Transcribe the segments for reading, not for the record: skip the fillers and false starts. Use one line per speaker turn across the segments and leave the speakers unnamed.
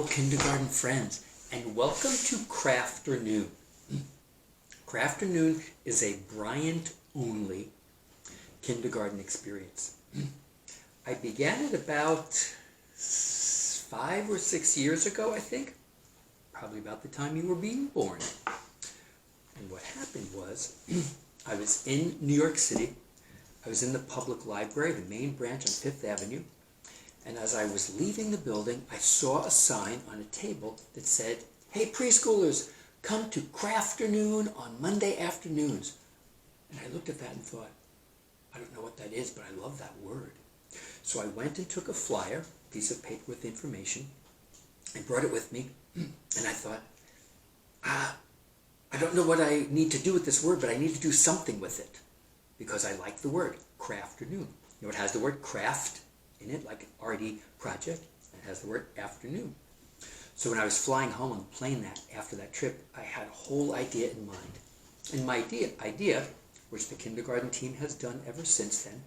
kindergarten friends, and welcome to Crafternoon. Crafternoon is a Bryant-only kindergarten experience. I began it about 5 or 6 years ago, I think, probably about the time you were being born. And what happened was, I was in New York City. I was in the public library, the main branch on Fifth Avenue. And as I was leaving the building, I saw a sign on a table that said, "Hey preschoolers, come to Crafternoon on Monday afternoons." And I looked at that and thought, I don't know what that is, but I love that word. So I went and took a flyer, a piece of paper with information, and brought it with me. And I thought, I don't know what I need to do with this word, but I need to do something with it. Because I like the word, Crafternoon. You know, it has the word craft in it, like an arty project. It has the word afternoon. So when I was flying home on the plane after that trip, I had a whole idea in mind. And my idea, which the kindergarten team has done ever since then,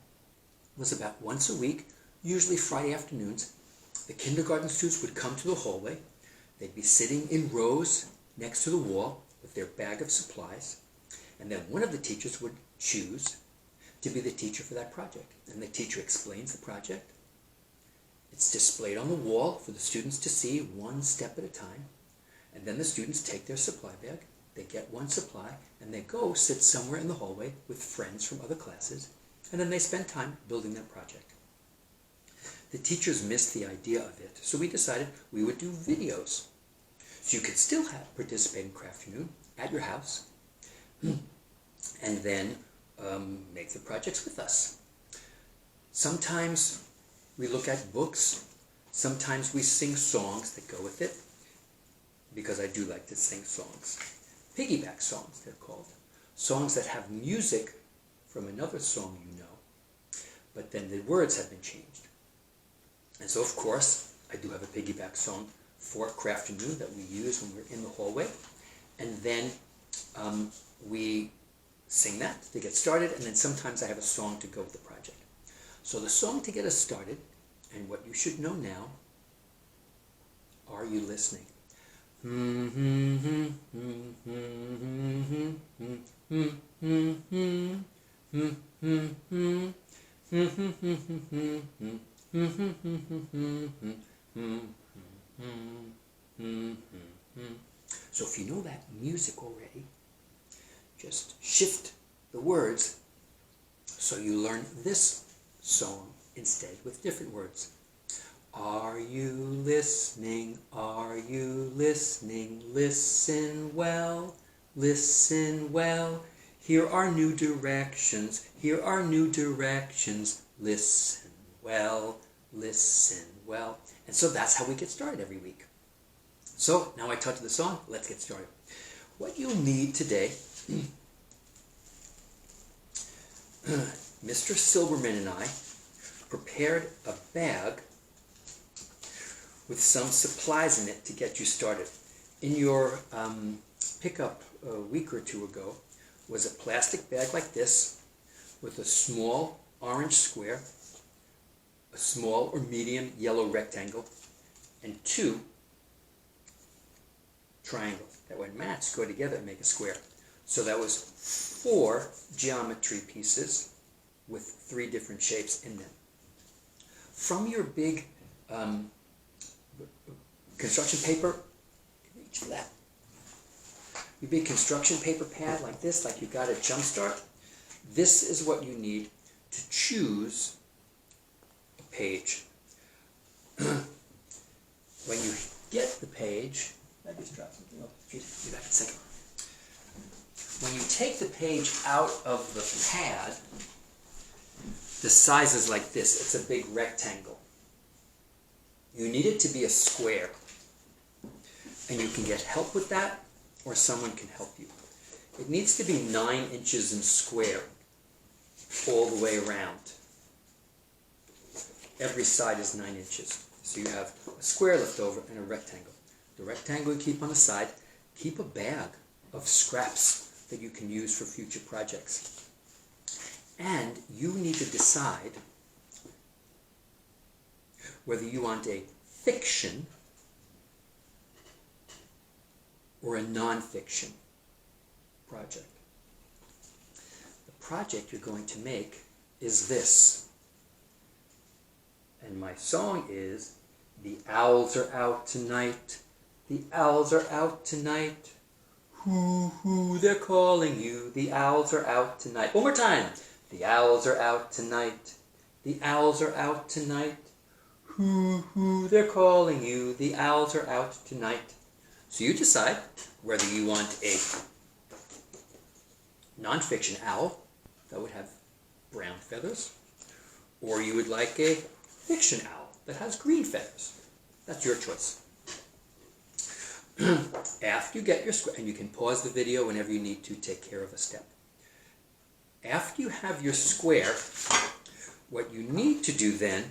was about once a week, usually Friday afternoons, the kindergarten students would come to the hallway. They'd be sitting in rows next to the wall with their bag of supplies. And then one of the teachers would choose to be the teacher for that project. And the teacher explains the project. It's displayed on the wall for the students to see one step at a time. And then the students take their supply bag, they get one supply, and they go sit somewhere in the hallway with friends from other classes, and then they spend time building that project. The teachers missed the idea of it, so we decided we would do videos. So you could still participate in Crafternoon at your house, and then make the projects with us. Sometimes we look at books. Sometimes we sing songs that go with it, because I do like to sing songs. Piggyback songs, they're called. Songs that have music from another song you know, but then the words have been changed. And so, of course, I do have a piggyback song for Crafternoon that we use when we're in the hallway. And then we sing that to get started, and then sometimes I have a song to go with the project. So the song to get us started, and what you should know now, are you listening? So if you know that music already, just shift the words so you learn this song instead with different words. Are you listening? Are you listening? Listen well, listen well. Here are new directions, here are new directions. Listen well, listen well. And so that's how we get started every week. So now I taught you the song, let's get started. What you'll need today, Mr. Silberman and I prepared a bag with some supplies in it to get you started. In your pickup a week or two ago was a plastic bag like this with a small orange square, a small or medium yellow rectangle, and 2 triangles that when matched go together and make a square. So that was 4 geometry pieces with 3 different shapes in them. From your big construction paper, reach for that. Your big construction paper pad like this, like you got at Jumpstart, this is what you need to choose a page. When you get the page, I just dropped something off. Be back in a second. When you take the page out of the pad, the size is like this. It's a big rectangle. You need it to be a square. And you can get help with that, or someone can help you. It needs to be 9 inches in square all the way around. Every side is 9 inches. So you have a square left over and a rectangle. The rectangle you keep on the side. Keep a bag of scraps that you can use for future projects. And you need to decide whether you want a fiction or a nonfiction project? The project you're going to make is this. And my song is, the owls are out tonight, the owls are out tonight. Hoo, hoo, they're calling you, the owls are out tonight. One more time. The owls are out tonight, the owls are out tonight. Hoo, hoo, they're calling you, the owls are out tonight. So you decide whether you want a nonfiction owl that would have brown feathers, or you would like a fiction owl that has green feathers. That's your choice. After you get your square, and you can pause the video whenever you need to take care of a step. After you have your square, what you need to do then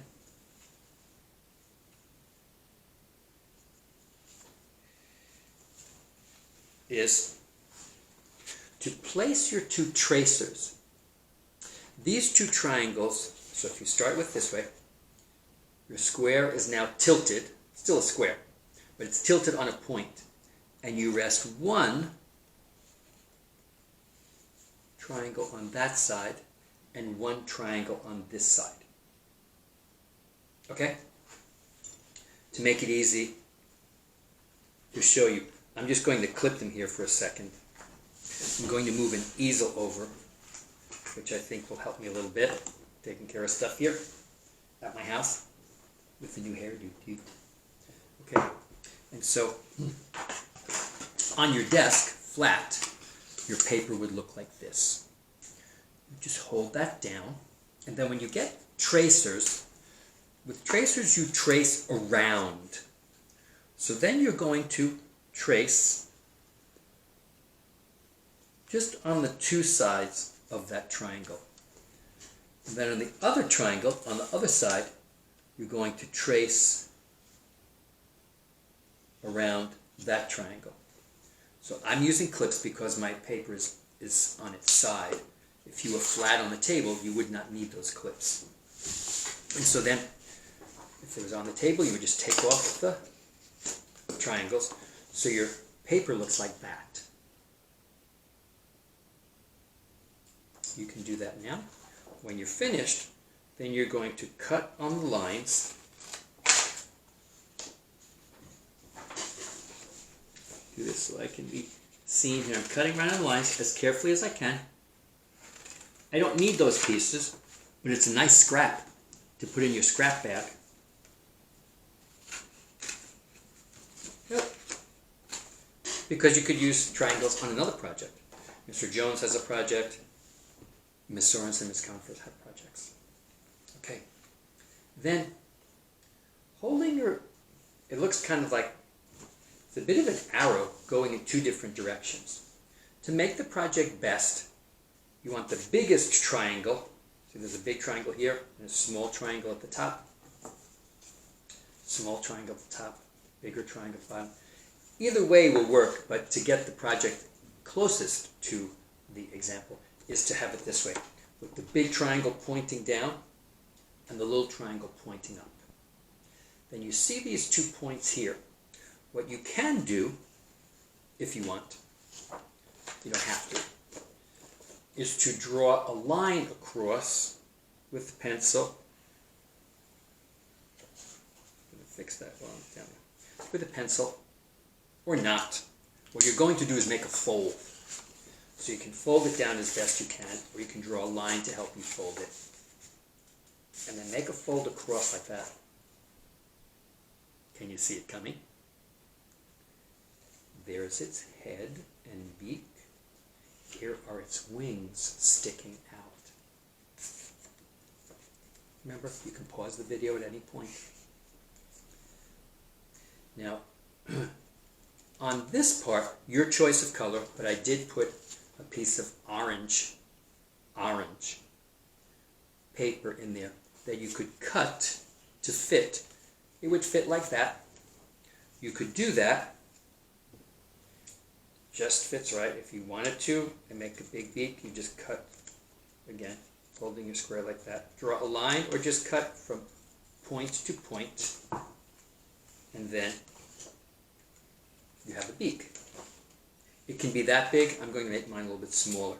is to place your two tracers. These two triangles, so if you start with this way, your square is now tilted, still a square, but it's tilted on a point, and you rest one triangle on that side and one triangle on this side. Okay? To make it easy, to show you, I'm just going to clip them here for a second. I'm going to move an easel over, which I think will help me a little bit, taking care of stuff here at my house with the new hairdo. Okay, and so on your desk, flat, your paper would look like this. You just hold that down, and then when you get tracers, with tracers you trace around. So then you're going to trace just on the two sides of that triangle. And then on the other triangle, on the other side, you're going to trace around that triangle. So I'm using clips because my paper is on its side. If you were flat on the table, you would not need those clips. And so then, if it was on the table, you would just take off the triangles so your paper looks like that. You can do that now. When you're finished, then you're going to cut on the lines. Do this so I can be seen here. I'm cutting around the lines as carefully as I can. I don't need those pieces, but it's a nice scrap to put in your scrap bag. Yep. Because you could use triangles on another project. Mr. Jones has a project. Ms. Sorensen and Ms. Conforth have projects. Okay. Then, holding your, it looks kind of like, it's a bit of an arrow going in two different directions. To make the project best, you want the biggest triangle. See, there's a big triangle here and a small triangle at the top. Small triangle at the top, bigger triangle at the bottom. Either way will work, but to get the project closest to the example is to have it this way, with the big triangle pointing down and the little triangle pointing up. Then you see these 2 points here. What you can do, if you want, you don't have to, is to draw a line across with the pencil. I'm going to fix that while I'm down there. With a pencil, or not. What you're going to do is make a fold. So you can fold it down as best you can, or you can draw a line to help you fold it. And then make a fold across like that. Can you see it coming? There's its head and beak. Here are its wings sticking out. Remember, you can pause the video at any point. Now, on this part, your choice of color, but I did put a piece of orange paper in there that you could cut to fit. It would fit like that. You could do that. Just fits right. If you wanted to and make a big beak, you just cut, again, holding your square like that. Draw a line or just cut from point to point, and then you have a beak. it can be that big. I'm going to make mine a little bit smaller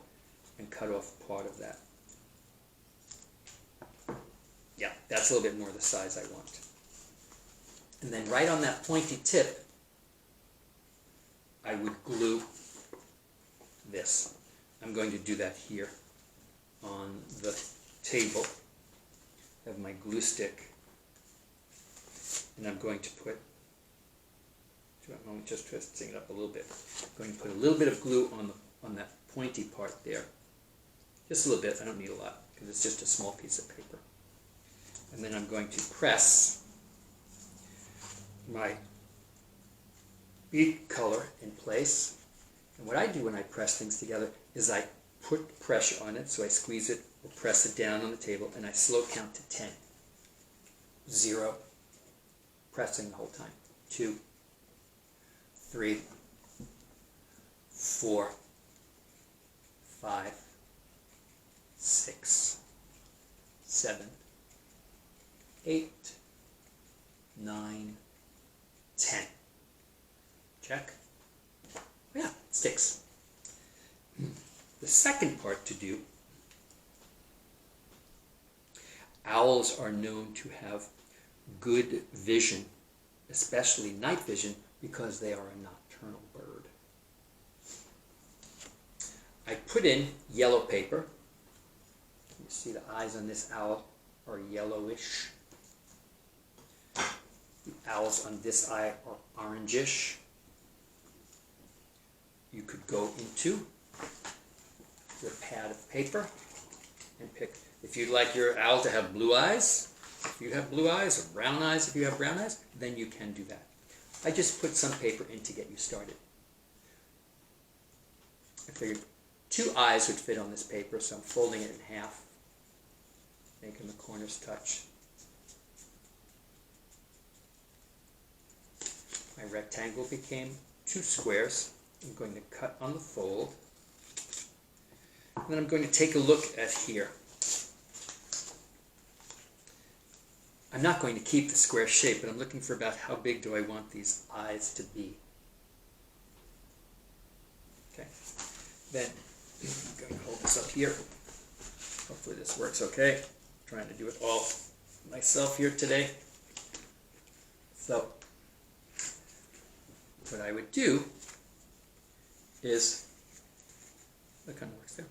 and cut off part of that. Yeah, that's a little bit more the size I want. And then right on that pointy tip, I would glue this. I'm going to do that here on the table. I have my glue stick, and I'm going to put, I'm just twisting it up a little bit. I'm going to put a little bit of glue on that pointy part there. Just a little bit, I don't need a lot, because it's just a small piece of paper. And then I'm going to press my bead color in place. And what I do when I press things together is I put pressure on it, so I squeeze it or press it down on the table, and I slow count to 10. 0, pressing the whole time. 2, 3, 4, 5, 6, 7, 8, 9, 10. Check. Yeah, it sticks. The second part to do, owls are known to have good vision, especially night vision, because they are a nocturnal bird. I put in yellow paper. You see the eyes on this owl are yellowish. The owls on this eye are orangish. You could go into your pad of paper and pick, if you'd like your owl to have blue eyes, if you have blue eyes, or brown eyes if you have brown eyes, then you can do that. I just put some paper in to get you started. I figured 2 eyes would fit on this paper, so I'm folding it in half, making the corners touch. My rectangle became 2 squares. I'm going to cut on the fold. And then I'm going to take a look at here. I'm not going to keep the square shape, but I'm looking for about how big do I want these eyes to be. Okay. Then I'm going to hold this up here. Hopefully this works okay. I'm trying to do it all myself here today. So what I would do is, that kind of works there,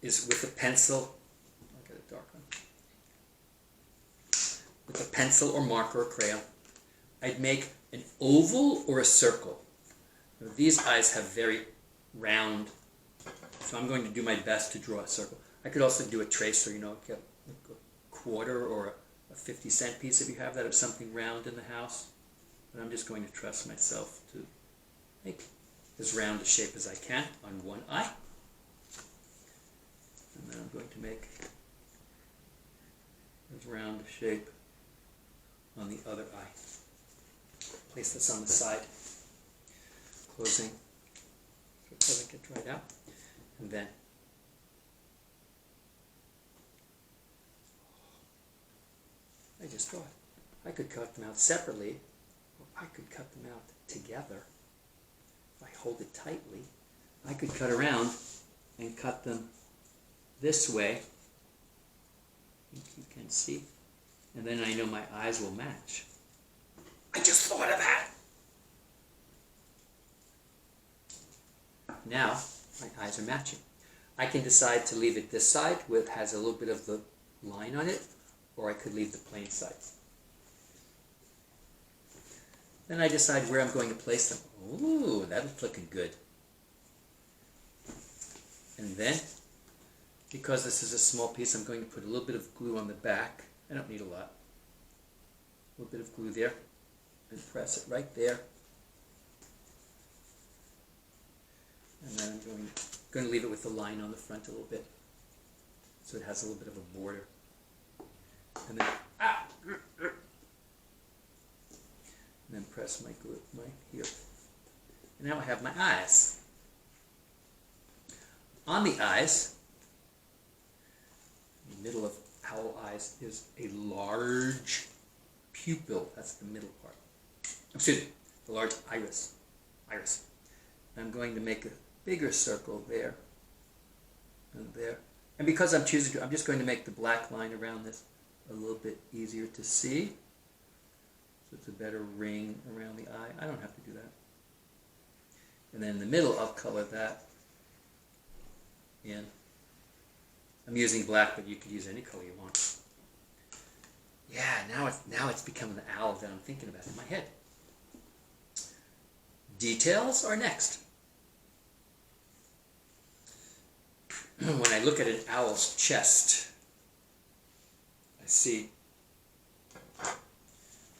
is with a pencil, I'll get a dark one, with a pencil or marker or crayon, I'd make an oval or a circle. Now, these eyes have very round, so I'm going to do my best to draw a circle. I could also do a tracer, you know, get a quarter or a 50-cent piece if you have that, of something round in the house. But I'm just going to trust myself to make as round a shape as I can on one eye. And then I'm going to make as round a shape on the other eye. Place this on the side, closing so it doesn't get dried out. And then I just thought I could cut them out separately, or I could cut them out together. If I hold it tightly, I could cut around and cut them this way. I think you can see. And then I know my eyes will match. I just thought of that! Now, my eyes are matching. I can decide to leave it this side, which has a little bit of the line on it, or I could leave the plain side. Then I decide where I'm going to place them. Ooh, that's looking good. And then, because this is a small piece, I'm going to put a little bit of glue on the back. I don't need a lot. A little bit of glue there. And press it right there. And then I'm going to leave it with the line on the front a little bit, so it has a little bit of a border. And then press my glue here. And now I have my eyes. On the eyes, in the middle of owl eyes, is a large pupil. That's the middle part. Excuse me, the large iris. I'm going to make a bigger circle there and there. And because I'm choosing to, I'm just going to make the black line around this a little bit easier to see. So it's a better ring around the eye. I don't have to do that. And then in the middle, I'll color that in. I'm using black, but you could use any color you want. Yeah, now it's becoming the owl that I'm thinking about in my head. Details are next. When I look at an owl's chest, I see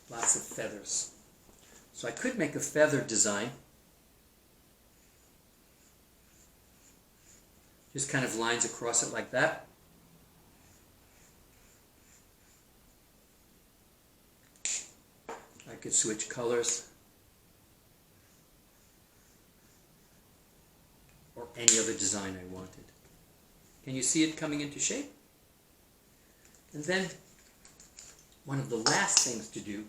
lots of feathers. So I could make a feather design. Just kind of lines across it like that. I could switch colors. Or any other design I wanted. Can you see it coming into shape? And then one of the last things to do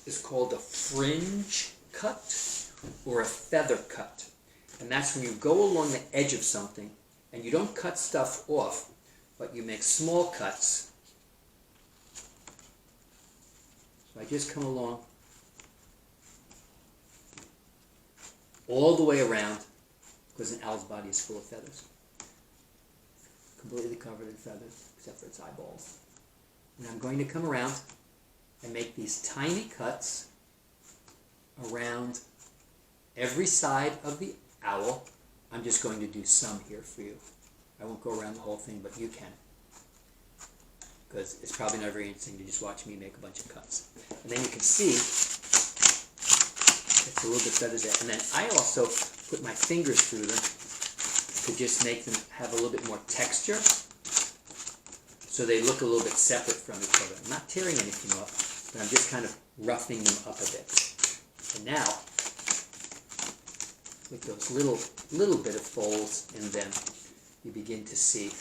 is called a fringe cut or a feather cut. And that's when you go along the edge of something and you don't cut stuff off, but you make small cuts. So I just come along all the way around, because an owl's body is full of feathers. Completely covered in feathers, except for its eyeballs. And I'm going to come around and make these tiny cuts around every side of the owl. I'm just going to do some here for you. I won't go around the whole thing, but you can. Because it's probably not very interesting to just watch me make a bunch of cuts. And then you can see it's a little bit feathers there. And then I also put my fingers through them to just make them have a little bit more texture, so they look a little bit separate from each other. I'm not tearing anything up, but I'm just kind of roughing them up a bit. And now, with those little bit of folds in them, you begin to see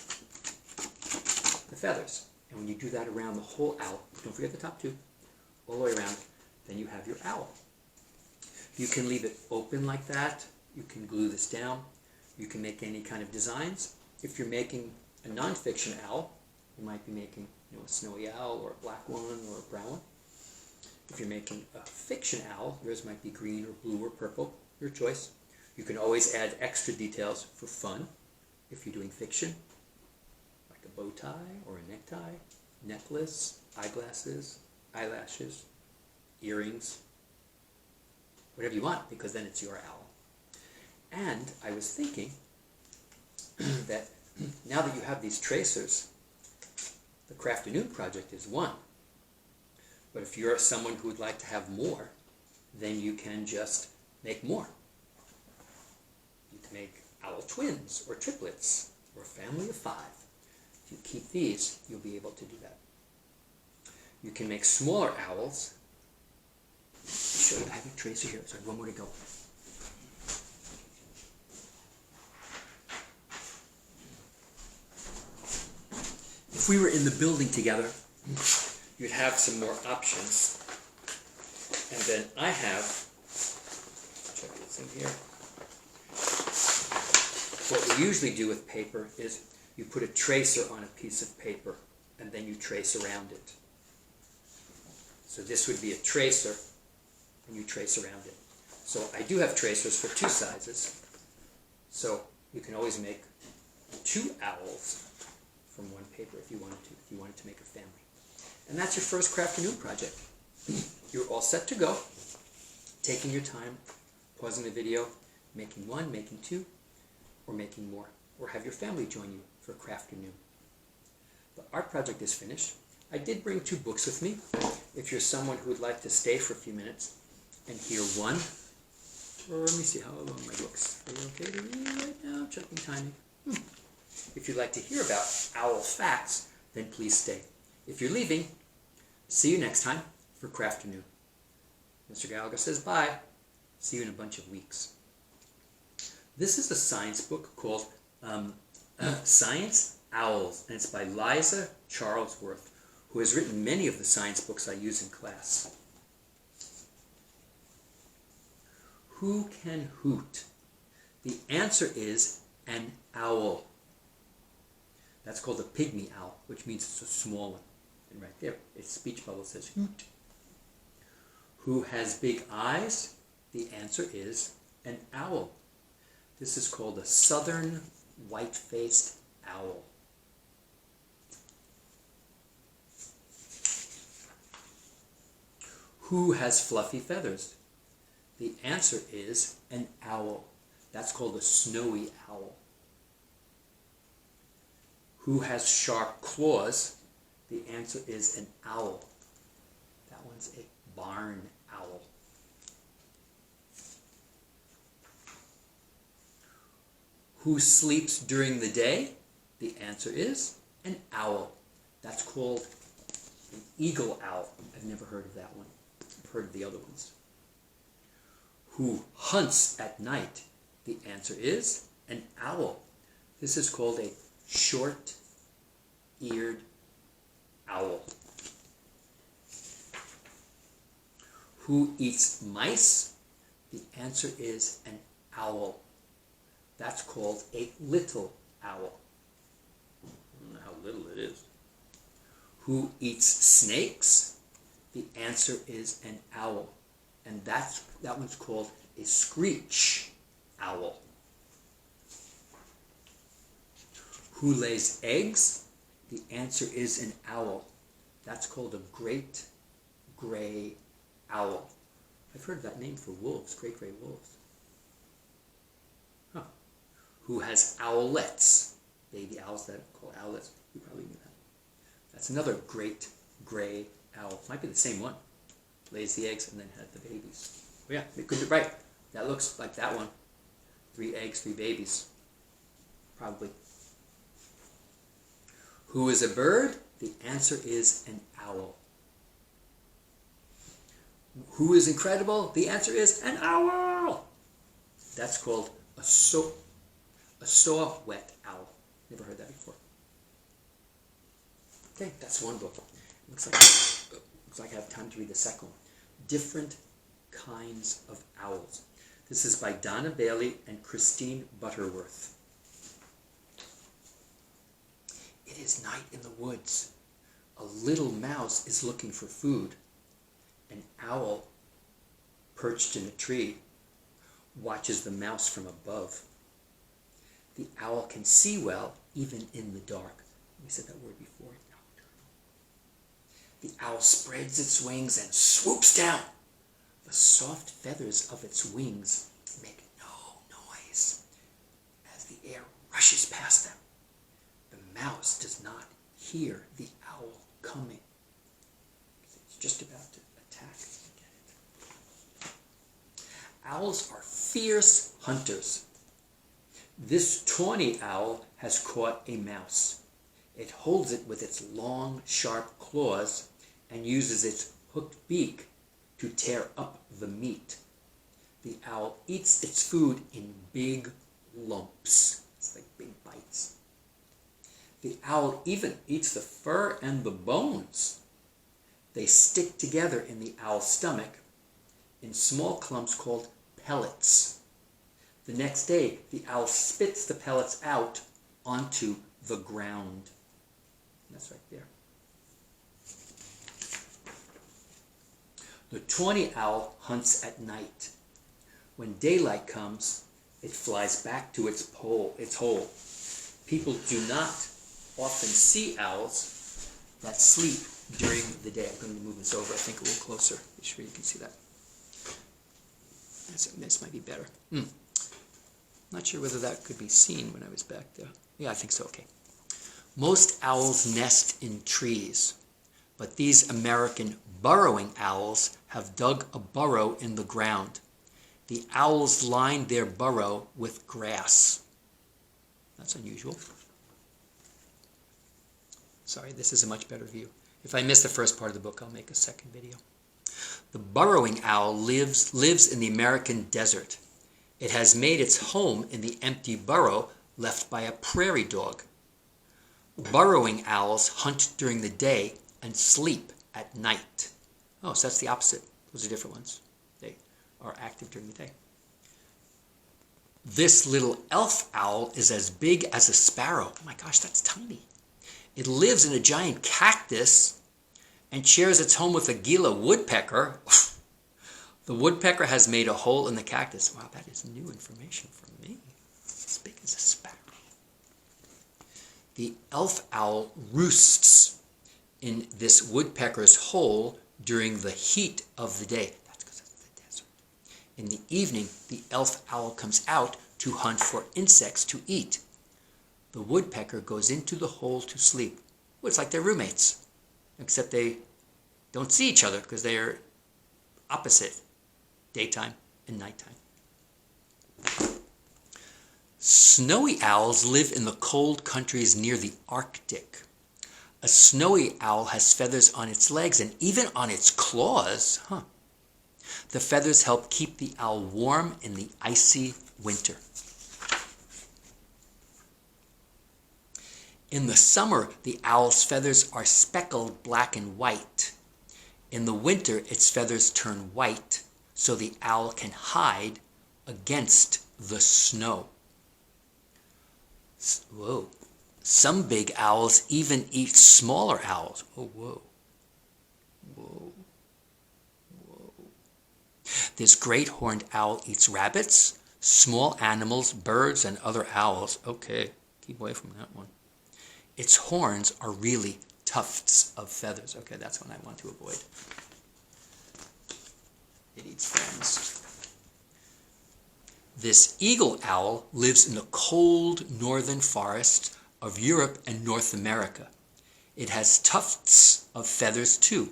the feathers. And when you do that around the whole owl, don't forget the top two, all the way around, then you have your owl. You can leave it open like that. You can glue this down. You can make any kind of designs. If you're making a non-fiction owl, you might be making a snowy owl or a black one or a brown one. If you're making a fiction owl, yours might be green or blue or purple, your choice. You can always add extra details for fun if you're doing fiction, like a bow tie or a necktie, necklace, eyeglasses, eyelashes, earrings, whatever you want, because then it's your owl. And I was thinking that now that you have these tracers, the Crafternoon project is one. But if you're someone who would like to have more, then you can just make more. You can make owl twins or triplets or a family of 5. If you keep these, you'll be able to do that. You can make smaller owls. I'll show you, I have a tracer here. Sorry, one more to go. If we were in the building together, you'd have some more options. And then I have, check this in here. What we usually do with paper is you put a tracer on a piece of paper and then you trace around it. So this would be a tracer and you trace around it. So I do have tracers for 2 sizes. So you can always make 2 owls from one paper if you wanted to make a family. And that's your first Crafternoon project. You're all set to go, taking your time, pausing the video, making 1, making 2, or making more, or have your family join you for Crafternoon. The art project is finished. I did bring 2 books with me. If you're someone who would like to stay for a few minutes and hear one, or let me see how long my books. Are you okay to read right now? Checking timing. If you'd like to hear about owl facts, then please stay. If you're leaving, see you next time for Crafternoon. Mr. Gallagher says bye. See you in a bunch of weeks. This is a science book called Science Owls, and it's by Liza Charlesworth, who has written many of the science books I use in class. Who can hoot? The answer is an owl. That's called a pygmy owl, which means it's a small one. And right there, its speech bubble says hoot. Who has big eyes? The answer is an owl. This is called a southern white-faced owl. Who has fluffy feathers? The answer is an owl. That's called a snowy owl. Who has sharp claws? The answer is an owl. That one's a barn owl. Who sleeps during the day? The answer is an owl. That's called an eagle owl. I've never heard of that one. I've heard of the other ones. Who hunts at night? The answer is an owl. This is called a short-eared owl. Who eats mice? The answer is an owl. That's called a little owl. I don't know how little it is. Who eats snakes? The answer is an owl. And that one's called a screech owl. Who lays eggs? The answer is an owl. That's called a great gray owl. I've heard that name for wolves, great gray wolves. Huh. Who has owlets? Baby owls that are called owlets. You probably knew that. That's another great gray owl. Might be the same one. Lays the eggs and then had the babies. Oh yeah, they could be right. That looks like that one. 3 eggs, 3 babies. Probably. Who is a bird? The answer is an owl. Who is incredible? The answer is an owl. That's called a saw-whet owl. Never heard that before. Okay, that's one book. Looks like I have time to read the second one. Different Kinds of Owls. This is by Donna Bailey and Christine Butterworth. It is night in the woods. A little mouse is looking for food. An owl, perched in a tree, watches the mouse from above. The owl can see well, even in the dark. We said that word before. The owl spreads its wings and swoops down. The soft feathers of its wings make no noise as the air rushes past them. The mouse does not hear the owl coming. It's just about to attack. Owls are fierce hunters. This tawny owl has caught a mouse. It holds it with its long, sharp claws and uses its hooked beak to tear up the meat. The owl eats its food in big lumps. It's like big bites. The owl even eats the fur and the bones. They stick together in the owl's stomach in small clumps called pellets. The next day, the owl spits the pellets out onto the ground. That's right there. The tawny owl hunts at night. When daylight comes, it flies back to its hole. People do not often see owls that sleep during the day. I'm going to move this over, I think, a little closer. Be sure you can see that. This might be better. Not sure whether that could be seen when I was back there. Yeah, I think so, okay. Most owls nest in trees, but these American burrowing owls have dug a burrow in the ground. The owls line their burrow with grass. That's unusual. Sorry, this is a much better view. If I miss the first part of the book, I'll make a second video. The burrowing owl lives in the American desert. It has made its home in the empty burrow left by a prairie dog. Burrowing owls hunt during the day and sleep at night. Oh, so that's the opposite. Those are different ones. They are active during the day. This little elf owl is as big as a sparrow. Oh my gosh, that's tiny. It lives in a giant cactus and shares its home with a Gila woodpecker. The woodpecker has made a hole in the cactus. Wow, that is new information for me. As big as a sparrow. The elf owl roosts in this woodpecker's hole during the heat of the day. That's because it's the desert. In the evening, the elf owl comes out to hunt for insects to eat. The woodpecker goes into the hole to sleep. Well, it's like they're roommates, except they don't see each other because they are opposite, daytime and nighttime. Snowy owls live in the cold countries near the Arctic. A snowy owl has feathers on its legs and even on its claws. The feathers help keep the owl warm in the icy winter. In the summer, the owl's feathers are speckled black and white. In the winter, its feathers turn white, so the owl can hide against the snow. Whoa. Some big owls even eat smaller owls. Oh, whoa. Whoa. Whoa. This great horned owl eats rabbits, small animals, birds, and other owls. Okay, keep away from that one. Its horns are really tufts of feathers. Okay, that's one I want to avoid. It eats friends. This eagle owl lives in the cold northern forests of Europe and North America. It has tufts of feathers too.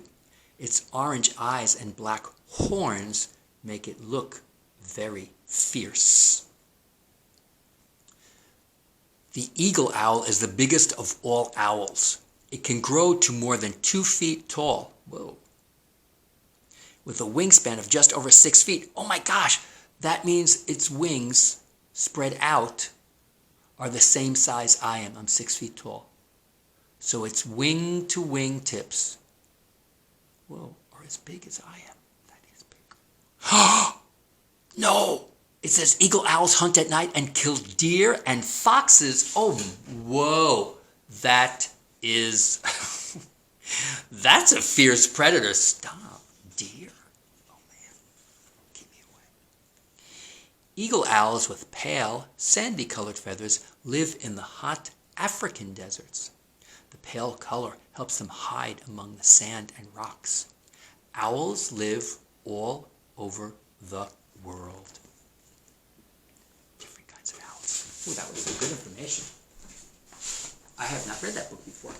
Its orange eyes and black horns make it look very fierce. The eagle owl is the biggest of all owls. It can grow to more than 2 feet tall. Whoa. With a wingspan of just over 6 feet. Oh my gosh! That means its wings spread out are the same size I am. I'm 6 feet tall. So its wing to wing tips, whoa, are as big as I am. That is big. No! It says eagle owls hunt at night and kill deer and foxes. Oh, whoa. That is, that's a fierce predator. Stop, deer. Eagle owls with pale, sandy-colored feathers live in the hot African deserts. The pale color helps them hide among the sand and rocks. Owls live all over the world. Different kinds of owls. Ooh, that was some good information. I have not read that book before.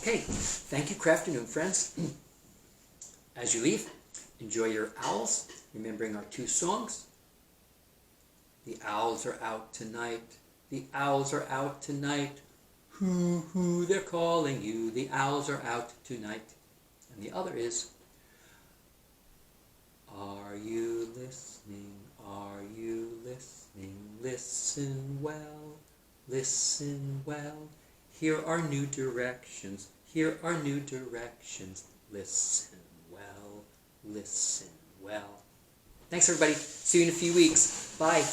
Okay, thank you, Crafternoon friends. As you leave, enjoy your owls, remembering our 2 songs. The owls are out tonight. The owls are out tonight. Hoo, hoo, they're calling you. The owls are out tonight. And the other is, are you listening? Are you listening? Listen well. Listen well. Here are new directions. Here are new directions. Listen well. Listen well. Thanks, everybody. See you in a few weeks. Bye.